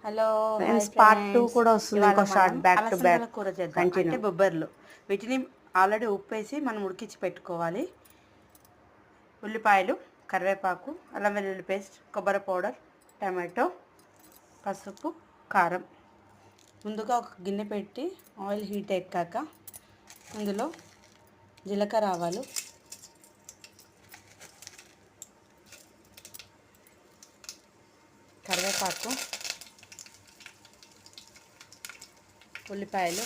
Hello hi friends part 2 friends. కూడా వస్తుంది, ఇవాళ ఇంకో షార్ట్ మనం బ్యాక్ టు అలసందల బ్యాక్ కూర చేద్దాం. అంటే కంటిన్యూ. బొబ్బర్లు. వీటిని ఆల్రెడీ ఉప్పేసి మనం ఉడికించి పెట్టుకోవాలి. ఉల్లిపాయలు, కరివేపాకు, అల్లం వెల్లుల్లి పేస్ట్, కొబ్బరి పౌడర్, టమాటో, పసుపు, కారం. ముందుగా ఒక గిన్నె పెట్టి ఆయిల్ హీట్ ఎక్కాక అందులో జీలకర్ర, ఆవాలు, కరివేపాకు, ఉల్లిపాయలు,